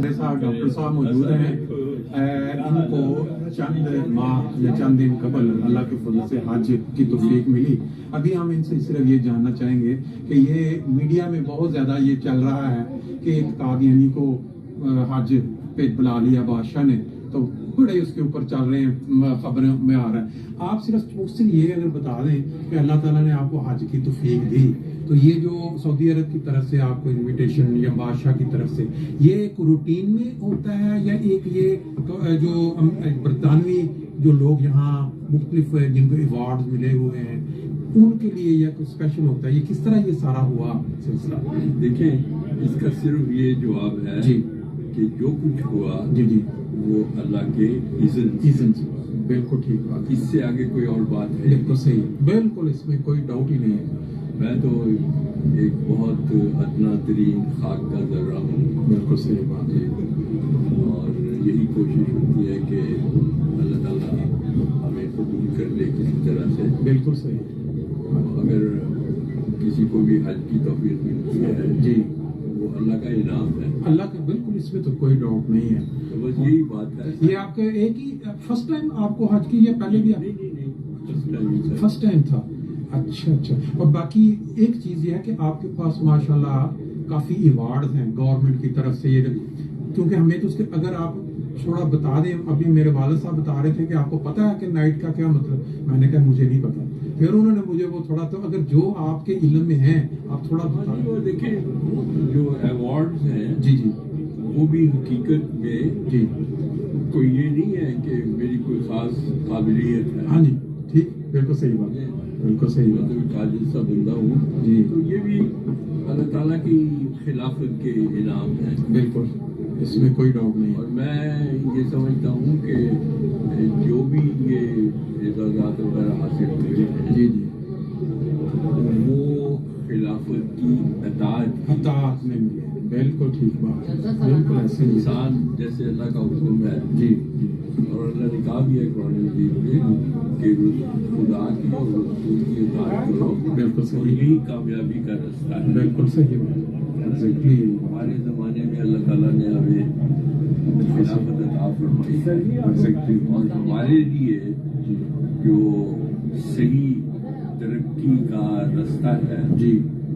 मेरे साथ डॉक्टर साहब मौजूद हैं। इनको चंद माह या चंद दिन कबल अल्लाह के फजल से हज की तौफीक मिली। अभी हम इनसे सिर्फ ये जानना चाहेंगे कि ये मीडिया में बहुत ज़्यादा ये चल रहा है कि एक कादियानी को हज पे बुला लिया बादशाह ने, तो बड़े उसके ऊपर चल रहे हैं, खबरों में आ रहा है। आप सिर्फ उससे ये अगर बता दें कि अल्लाह ताला ने आपको हज की तौफीक दी, तो ये जो सऊदी अरब की तरफ से आपको इनविटेशन या बादशाह की तरफ से, ये एक रूटीन में होता है या एक ये जो बरतानवी जो लोग यहाँ मुख्तलिफ जिनको अवार्ड मिले हुए हैं उनके लिए या कुछ स्पेशल होता है, ये किस तरह ये सारा हुआ सिलसिला? देखें, इसका सिर्फ ये जवाब है जी कि जो कुछ हुआ जी जी वो अल्लाह के इज़्न से। बिल्कुल ठीक बात, इससे आगे कोई और बात है बिल्कुल सही, बिल्कुल इसमें कोई डाउट ही नहीं है। मैं तो एक बहुत अदना तरीन खाक का जर्रा हूँ। बिल्कुल सही बात है। और यही कोशिश होती है कि अल्लाह ताला हमें कबूल कर ले किसी तरह से। बिल्कुल सही। अगर किसी को भी हज की तौफीक मिलती है जी, वो अल्लाह का इनाम है, अल्लाह का, बिल्कुल इसमें तो कोई डाउट नहीं है। तो बस यही बात है। ये आपके एक ही फर्स्ट टाइम आपको हज की या पहले भी? नहीं, फर्स्ट टाइम था। अच्छा अच्छा। और बाकी एक चीज़ ये है कि आपके पास माशाल्लाह काफ़ी अवार्ड हैं गवर्नमेंट की तरफ से, ये क्योंकि हमें तो उसके अगर आप थोड़ा बता दें। अभी मेरे वालिद साहब बता रहे थे कि आपको पता है कि नाइट का क्या मतलब, मैंने कहा मुझे नहीं पता। फिर उन्होंने मुझे वो थोड़ा, तो अगर जो आपके इल्म में है आप थोड़ा बता दें। देखें, जो अवार्ड्स हैं जी जी वो भी हकीकत में जी, कोई ये नहीं है कि मेरी कोई खास काबिलियत है। हाँ जी ठीक, बिल्कुल सही बात है, बिल्कुल सही बात मैं तो काजिल सा बंदा हूँ जी। तो ये भी अल्लाह ताला की खिलाफत के इनाम है, बिल्कुल इसमें कोई डाउट नहीं। और मैं ये समझता हूँ कि जो भी ये एजाज़ात वगैरह हासिल हुए हैं जी जी, वो खिलाफत की अताअत में मिले, बिल्कुल ठीक बात है, बिल्कुल ऐसे ही। इंसान जैसे अल्लाह का हुक्म है जी जी, और अल्लाह ने कहा भी है कुरान मजीद में कि खुदा की और रसूल की इताअत करो, बिल्कुल और सही, यही कामयाबी का रास्ता है। बिल्कुल सही बात है, एग्जैक्टली। हमारे ज़माने में अल्लाह ताला ने हमें खिलाफत अता फरमाई है, एग्जैक्टली। और हमारे लिए जो सही तरक्की का रास्ता है जी,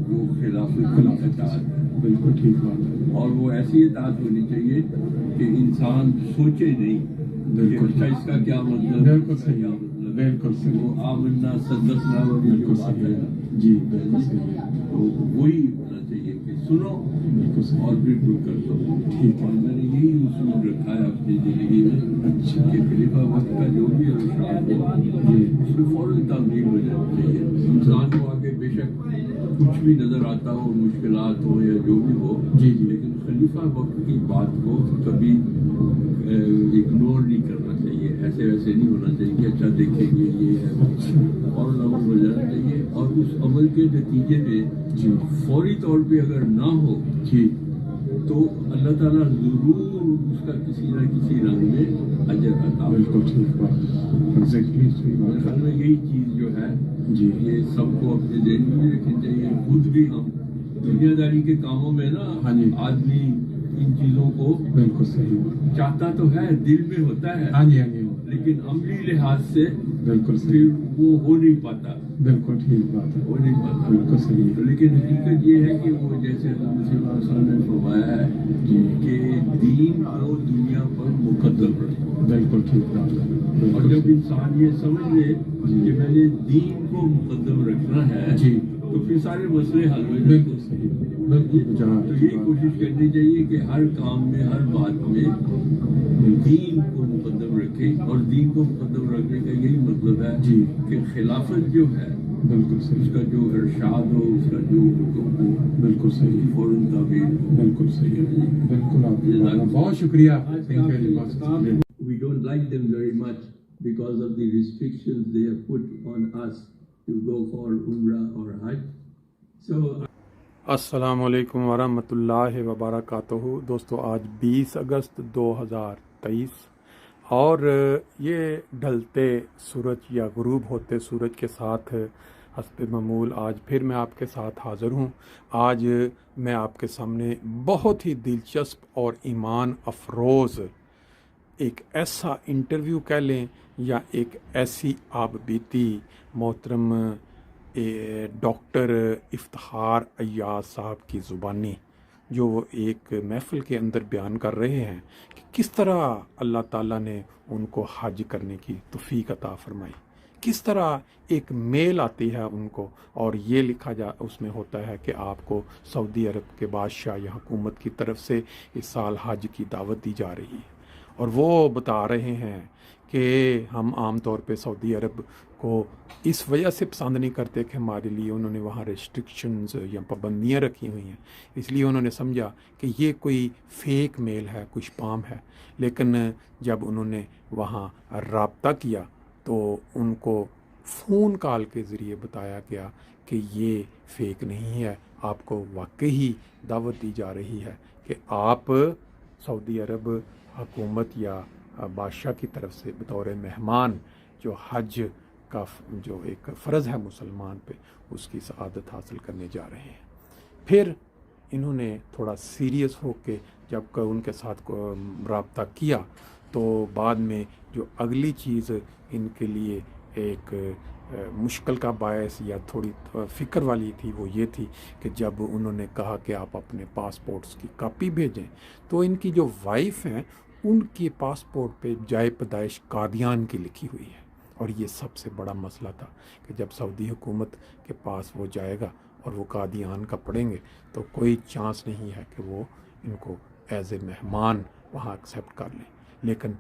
वो खिलाफत की इताअत है। बिल्कुल ठीक बात है, और वो ऐसी इताअत होनी चाहिए कि इंसान सोचे नहीं कि बिल्कुल। अच्छा इसका क्या मतलब, बिल्कुल इसका सही, क्या मतलब। बिल्कुल सही, वो आमन्ना सद्दक़ना वाली जो बिल्कुल बात सही है ना, जी, बिल्कुल सही है, तो वही होना चाहिए कि सुनो बिल्कुल सही, और फिर कर दो। ठीक है। और मैंने यही उसूल रखा है अपनी ज़िंदगी में। अच्छा। कि खलीफा वक्त का जो भी इरशाद हो जी, उसमें फ़ौरन तामील हो जानी चाहिए। इंसान को आगे बेशक कुछ भी नज़र आता हो, मुश्किलात हो या जो भी हो, जी जी, लेकिन खलीफा वक्त की बात को कभी इग्नोर नहीं करना चाहिए। ऐसे वैसे नहीं होना चाहिए कि अच्छा देखेंगे ये है, और अमल हो जाना चाहिए। और उस अमल के नतीजे में जी फौरी तौर पे अगर ना हो जी, तो अल्लाह ताला ज़रूर उसका किसी न किसी रंग में अजर अता। बिल्कुल ठीक बात है, एग्जैक्टली सही मेरे बात ख्याल में यही चीज़ जो है जी, ये सबको अपने ज़हन में रखनी चाहिए। खुद भी हम दुनियादारी के कामों में ना, हाँ जी, आदमी इन चीज़ों को बिल्कुल सही, चाहता तो है, दिल में होता है, हाँ जी हाँ जी, लेकिन अमली लिहाज से बिल्कुल सही, फिर वो हो नहीं पाता, बिल्कुल ठीक बात है, हो नहीं पाता। बिल्कुल सही तो है लेकिन हकीकत ये है कि वो जैसे हज़रत सल्लल्लाहु अलैहि वसल्लम ने फरमाया है जी, कि दीन को दुनिया पर मुकद्दम रखो। बिल्कुल ठीक बात है, और बिल्कुल जब सही। इंसान ये समझ ले कि मैंने दीन को मुकद्दम रखना है जी, तो फिर सारे मसले हल हो बिल्कुल जाते सही, बिल्कुल जहाँ हैं। तो यही कोशिश करनी चाहिए कि हर काम में, हर बात में दीन को मुकद्दम रखें। और दीन को मुकद्दम रखने का यही मतलब है जी, कि खिलाफत जो है बिल्कुल सही, उसका जो इरशाद हो, उसका जो हुक्म हो, बिल्कुल सही, उसकी फौरन ताबीर हो। बिल्कुल सही, बिल्कुल आपकी बात है, बहुत शुक्रिया। Thank you very much. We don't like them very much because of the restrictions they have put on us to go for Umrah or Hajj. So अस्सलामुअलैकुम वरहमतुल्लाहि वबरकातुहू। दोस्तों आज 20 अगस्त 2023 और ये ढलते सूरज या गुरूब होते सूरज के साथ حسب معمول آج پھر میں آپ کے ساتھ حاضر ہوں۔ آج میں آپ کے سامنے بہت ہی دلچسپ اور ایمان افروز ایک ایسا انٹرویو کہہ لیں یا ایک ایسی آپ بیتی محترم ڈاکٹر افتخار ایاز صاحب کی زبانی جو وہ ایک محفل کے اندر بیان کر رہے ہیں کہ کس طرح اللہ تعالیٰ نے ان کو حج کرنے کی توفیق عطا فرمائی، کس طرح ایک میل آتی ہے ان کو، اور یہ لکھا اس میں ہوتا ہے کہ آپ کو سعودی عرب کے بادشاہ یا حکومت کی طرف سے اس سال حج کی دعوت دی جا رہی ہے۔ اور وہ بتا رہے ہیں کہ ہم عام طور پہ سعودی عرب کو اس وجہ سے پسند نہیں کرتے کہ ہمارے لیے انہوں نے وہاں ریسٹرکشنز یا پابندیاں رکھی ہوئی ہیں، اس لیے انہوں نے سمجھا کہ یہ کوئی فیک میل ہے، کچھ پام ہے۔ لیکن جب انہوں نے وہاں رابطہ کیا تو ان کو فون کال کے ذریعے بتایا گیا کہ یہ فیک نہیں ہے، آپ کو واقعی دعوت دی جا رہی ہے کہ آپ سعودی عرب حکومت یا بادشاہ کی طرف سے بطور مہمان جو حج کا جو ایک فرض ہے مسلمان پہ، اس کی سعادت حاصل کرنے جا رہے ہیں۔ پھر انہوں نے تھوڑا سیریس ہو کے جب ان کے ساتھ رابطہ کیا تو بعد میں جو اگلی چیز ان کے لیے ایک مشکل کا باعث یا تھوڑی فکر والی تھی وہ یہ تھی کہ جب انہوں نے کہا کہ آپ اپنے پاسپورٹس کی کاپی بھیجیں تو ان کی جو وائف ہیں ان کے پاسپورٹ پہ جائے پیدائش قادیان کی لکھی ہوئی ہے، اور یہ سب سے بڑا مسئلہ تھا کہ جب سعودی حکومت کے پاس وہ جائے گا اور وہ قادیان کا پڑھیں گے تو کوئی چانس نہیں ہے کہ وہ ان کو ایز اے مہمان وہاں ایکسیپٹ کر لیں۔ لیکن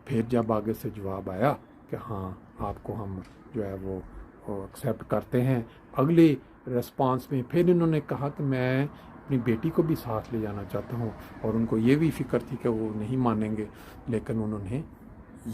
پھر جب آگے سے جواب آیا کہ ہاں آپ کو ہم جو ہے وہ ایکسیپٹ کرتے ہیں، اگلی ریسپانس میں پھر انہوں نے کہا کہ میں اپنی بیٹی کو بھی ساتھ لے جانا چاہتا ہوں، اور ان کو یہ بھی فکر تھی کہ وہ نہیں مانیں گے، لیکن انہوں نے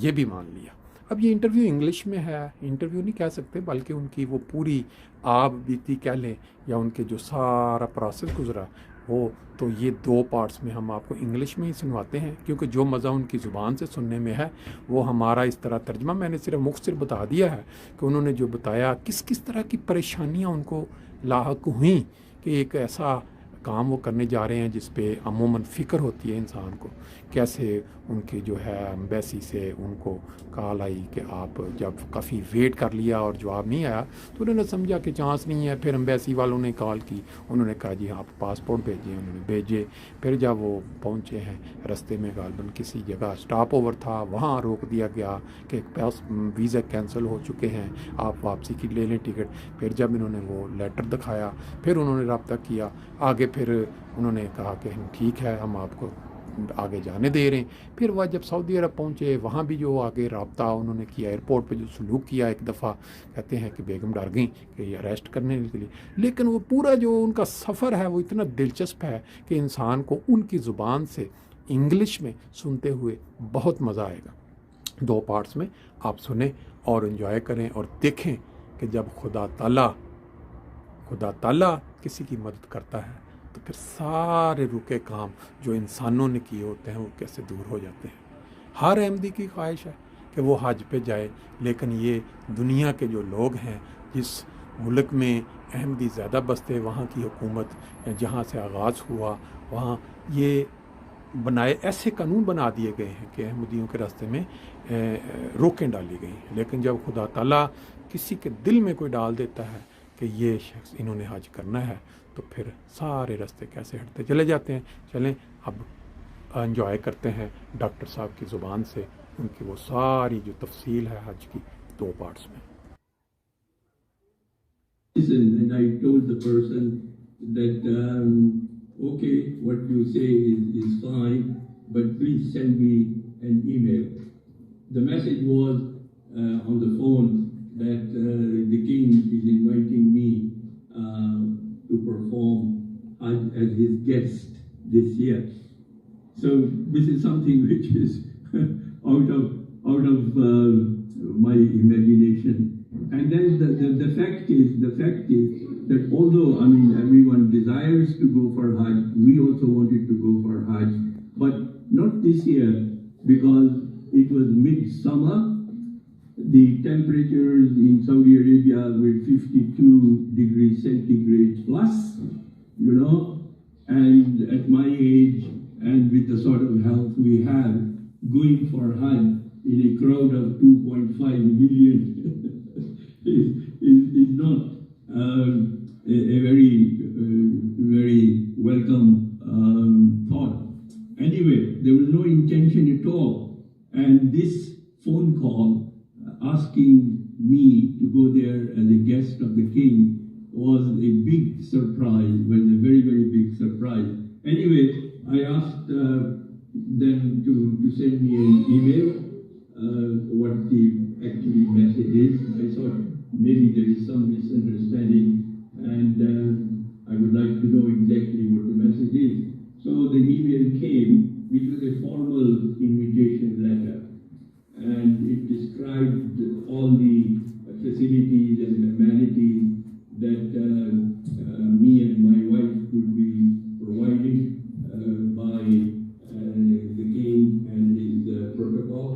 یہ بھی مان لیا۔ اب یہ انٹرویو انگلش میں ہے، انٹرویو نہیں کہہ سکتے بلکہ ان کی وہ پوری آپ بیتی کہہ لیں یا ان کے جو سارا پروسیس گزرا وہ تو یہ 2 پارٹس میں ہم آپ کو انگلش میں ہی سنواتے ہیں، کیونکہ جو مزہ ان کی زبان سے سننے میں ہے وہ ہمارا اس طرح ترجمہ میں نے صرف مختصر بتا دیا ہے کہ انہوں نے جو بتایا کس کس طرح کی پریشانیاں ان کو لاحق ہوئیں کہ ایک ایسا کام وہ کرنے جا رہے ہیں جس پہ عموماً فکر ہوتی ہے انسان کو۔ کیسے ان کی جو ہے ایمبیسی سے ان کو کال آئی کہ آپ جب کافی ویٹ کر لیا اور جواب نہیں آیا تو انہوں نے سمجھا کہ چانس نہیں ہے، پھر ایمبیسی والوں نے کال کی، انہوں نے کہا جی ہاں آپ پاسپورٹ بھیجیں، انہوں نے بھیجے۔ پھر جب وہ پہنچے ہیں رستے میں غالباً کسی جگہ سٹاپ اوور تھا، وہاں روک دیا گیا کہ ویزا کینسل ہو چکے ہیں، آپ واپسی کی لے لیں ٹکٹ۔ پھر جب انہوں نے وہ لیٹر دکھایا پھر انہوں نے رابطہ کیا آگے، پھر انہوں نے کہا کہ ٹھیک ہے ہم آپ کو آگے جانے دے رہے ہیں۔ پھر وہ جب سعودی عرب پہنچے وہاں بھی جو آگے رابطہ انہوں نے کیا، ایئرپورٹ پہ جو سلوک کیا، ایک دفعہ کہتے ہیں کہ بیگم ڈر گئیں کہ یہ اریسٹ کرنے کے لیے، لیکن وہ پورا جو ان کا سفر ہے وہ اتنا دلچسپ ہے کہ انسان کو ان کی زبان سے انگلش میں سنتے ہوئے بہت مزہ آئے گا۔ 2 پارٹس میں آپ سنیں اور انجوائے کریں اور دیکھیں کہ جب خدا تعالیٰ کسی کی مدد کرتا ہے تو پھر سارے رکے کام جو انسانوں نے کیے ہوتے ہیں وہ کیسے دور ہو جاتے ہیں۔ ہر احمدی کی خواہش ہے کہ وہ حج پہ جائے، لیکن یہ دنیا کے جو لوگ ہیں جس ملک میں احمدی زیادہ بستے، وہاں کی حکومت جہاں سے آغاز ہوا وہاں یہ ایسے قانون بنا دیے گئے ہیں کہ احمدیوں کے راستے میں روکیں ڈالی گئی ہیں، لیکن جب خدا تعالیٰ کسی کے دل میں کوئی ڈال دیتا ہے کہ یہ شخص انہوں نے حج کرنا ہے تو پھر سارے راستے کیسے ہٹتے چلے جاتے ہیں۔ چلیں اب انجوائے کرتے ہیں ڈاکٹر صاحب کی زبان سے ان کی وہ ساری جو تفصیل ہے حج کی 2 پارٹس میں۔ And I told the person that okay, what you say is fine, but please send me an email. The message was on the phone that the king is inviting me to perform as his guest this year. So this is something which is out of my imagination. And then the fact is that although everyone desires to go for Hajj, we also wanted to go for Hajj, but not this year because it was midsummer the temperatures in Saudi Arabia were 52 degrees centigrade plus, you know, and at my age and with the sort of health we have, going for Hajj in a crowd of 2.5 million is not a very welcome thought. Anyway, there was no intention at all, and this phone call asking me to go there as a guest of the king was a big surprise, was a very big surprise. Anyway, I asked them to send me an email, what the actually message is. I thought maybe there is some misunderstanding, and I would like to know exactly what the message is. So the email came, which was a formal invitation letter, and it described all the facilities and amenities that me and my wife would be provided by the king and his protocol.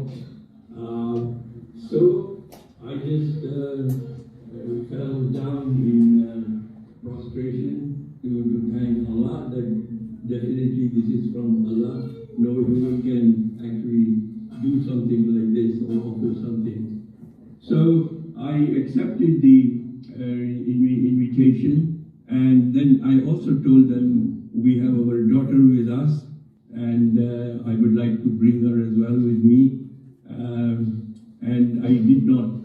So I just fell down in prostration to thank Allah that definitely this is from Allah. No human can actually do something like this or offer something. So I accepted the invitation, and then I also told them we have our daughter with us, and I would like to bring her as well with me. And I did not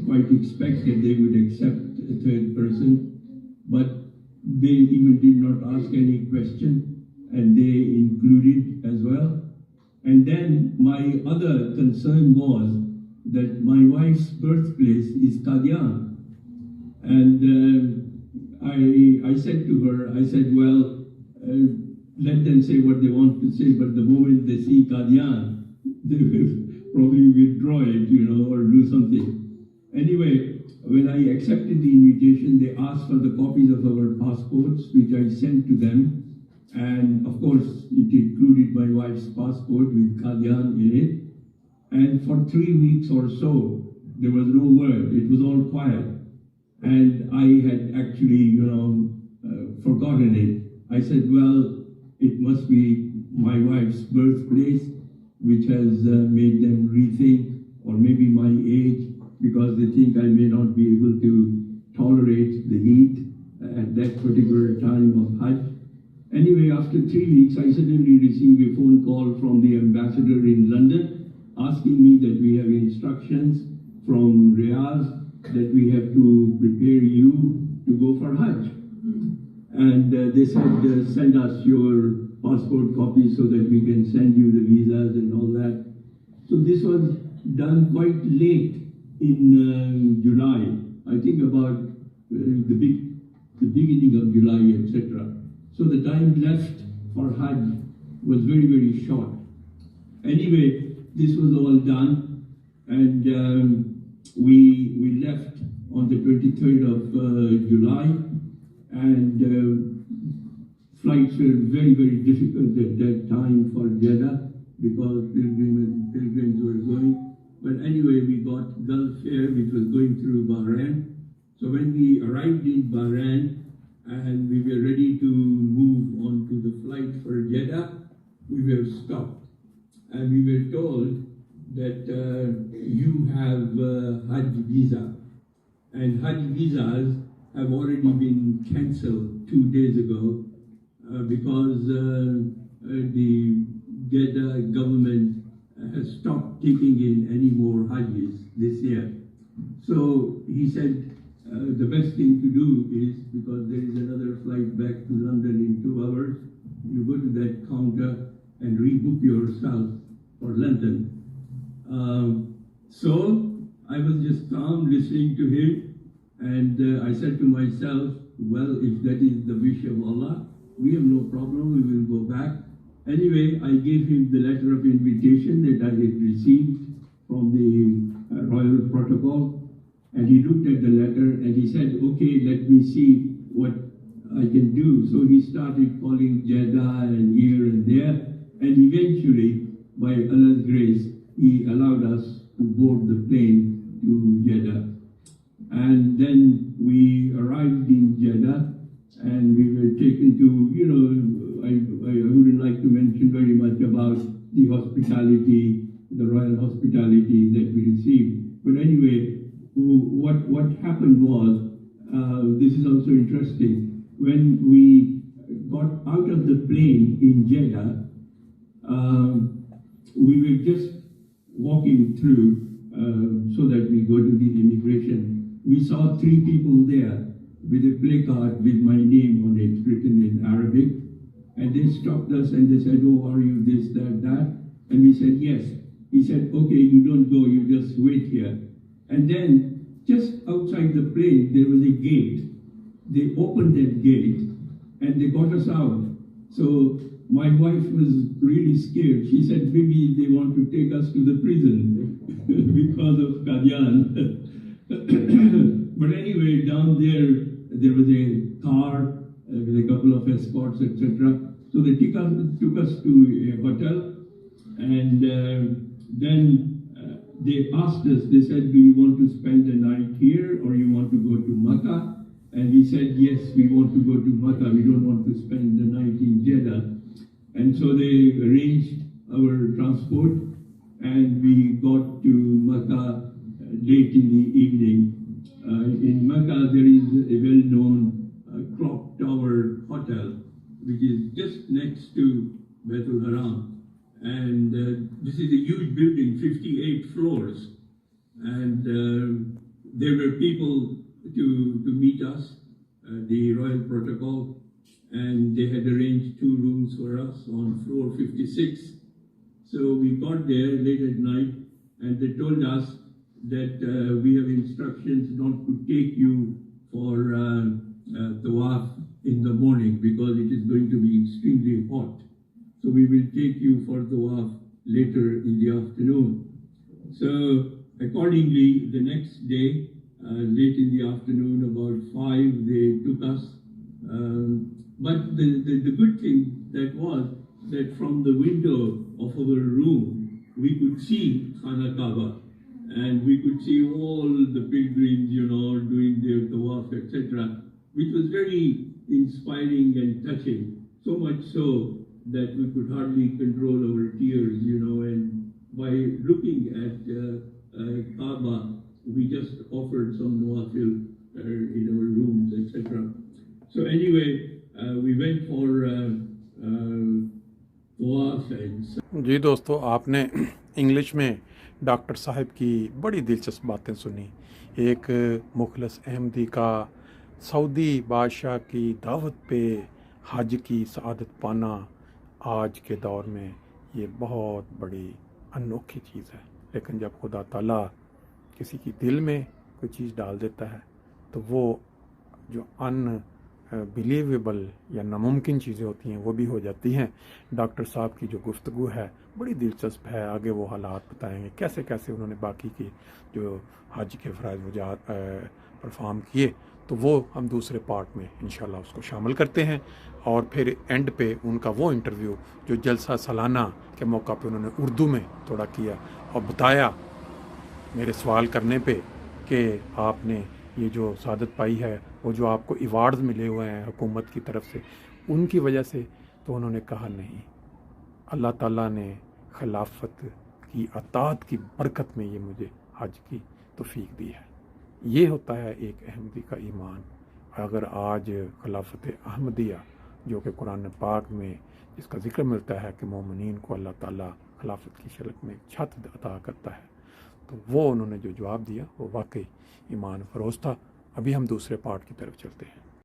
quite expect that they would accept a third person, but they even did not ask any question, and they included as well. And then my other concern was that my wife's birthplace is Qadian. And I said to her, I said, well, let them say what they want to say, but the moment they see Qadian, they will probably withdraw it, you know, or do something. Anyway, when I accepted the invitation, they asked for the copies of our passports, which I sent to them. And of course, it included my wife's passport with Qadian in it. And for 3 weeks or so, there was no word. It was all quiet. And I had actually, you know, forgotten it. I said, well, it must be my wife's birthplace, which has made them rethink, or maybe my age, because they think I may not be able to tolerate the heat at that particular time of Hajj. Anyway, after 3 weeks, I suddenly received a phone call from the ambassador in London asking me that we have instructions from Riyadh that we have to prepare you to go for Hajj. And they said, send us your passport copies so that we can send you the visas and all that. So this was done quite late in July, I think about the beginning of July, etc. So the time left for Hajj was very short. Anyway, this was all done, and we left on the 23rd of July, and flights were very difficult at that time for Jeddah because pilgrims were going. But anyway, we got Gulf Air, which was going through Bahrain. So when we arrived in Bahrain and we were ready to move on to the flight for Jeddah, we were stopped. And we were told that you have Hajj visa. And Hajj visas have already been cancelled 2 days ago because the Jeddah government has stopped taking in any more Hajjis this year. So he said the best thing to do is, because there is another flight back to London in 2 hours, you go to that counter and rebook yourself for London. So I was just calm listening to him, and I said to myself, well, if that is the wish of Allah, we have no problem, we will go back. Anyway, I gave him the letter of invitation that I had received from the royal protocol, and he looked at the letter and he said, okay, let me see what I can do. So he started calling Jeddah and here and there, and eventually, by Allah's grace, he allowed us to board the plane to Jeddah. And then we arrived in Jeddah and we were taken to, you know, I wouldn't like to mention very much about the hospitality, the royal hospitality that we received. But anyway, what happened was, this is also interesting, when we got out of the plane in Jeddah, we were just walking through so that we go to the immigration. We saw 3 people there with a placard with my name on it, written in Arabic. And they stopped us and they said, "Oh, are you this, that?" And we said, "Yes." He said, "Okay, you don't go, you just wait here." And then just outside the plane, there was a gate. They opened that gate and they got us out. So my wife was really scared. She said, maybe they want to take us to the prison because of Qadian. But anyway, down there was a car with a couple of escorts, etc. So they took us to a hotel, and then they asked us, they said, "Do you want to spend the night here or you want to go to Makkah?" And we said, "Yes, we want to go to Makkah. We don't want to spend the night in Jeddah." And so they arranged our transport and we got to Makkah late in the evening. In Makkah, there is a well-known clock tower hotel, which is just next to Baitul Haram. And this is a huge building, 58 floors. And there were people to meet us, the royal protocol, and they had arranged 2 rooms for us on floor 56. So we got there late at night, and they told us that we have instructions not to take you for tawaf in the morning because it is going to be extremely hot. So we will take you for tawaf later in the afternoon. So accordingly, the next day, late in the afternoon, about 5, they took us. But the good thing that was that from the window of our room, we could see Khana Kaaba, and we could see all the pilgrims, you know, doing their tawaf, etc., which was very inspiring and touching, so much so that we could hardly control our tears, you know, and by looking at Kaaba, we just offered some nawafil in our rooms, etc. So anyway, we went for tawaf and... जी दोस्तों, आपने English में doctor साहब की बड़ी दिलचस्प बातें सुनी। एक मुखलस अहमदी का सऊदी बादशाह की दावत पे हज की सआदत पाना आज के दौर में ये बहुत बड़ी अनोखी चीज़ है। लेकिन जब खुदा ताला किसी की दिल में कोई चीज़ डाल देता है तो वो जो बिलीवेबल या नामुमकिन चीज़ें होती हैं वो भी हो जाती हैं। डॉक्टर साहब की जो गुफ्तगू है बड़ी दिलचस्प है। आगे वो हालात बताएंगे कैसे कैसे उन्होंने बाकी की जो हज के फ़राइज़ वजात परफॉर्म किए, तो वो हम दूसरे पार्ट में इंशाल्लाह उसको शामिल करते हैं। और फिर एंड पे उनका वो इंटरव्यू जो जलसा सालाना के मौका पे उन्होंने उर्दू में थोड़ा किया और बताया मेरे सवाल करने पे कि आपने ये जो सादत पाई है, वो जो आपको अवार्ड्स मिले हुए हैं हुकूमत की तरफ से, उनकी वजह से, तो उन्होंने कहा नहीं, अल्लाह ताला ने खिलाफत की अतात की बरकत में ये मुझे हज की तौफीक दी है। ये होता है एक अहमदी का ईमान। अगर आज खिलाफत अहमदिया जो कि कुरान पाक में इसका जिक्र मिलता है कि मोमिनीन को अल्लाह ताला खिलाफत की शक्ल में छत अता करता है, तो वो उन्होंने जो जवाब दिया वो वाकई ईमान फरोज़ था। अभी हम दूसरे पार्ट की तरफ चलते हैं।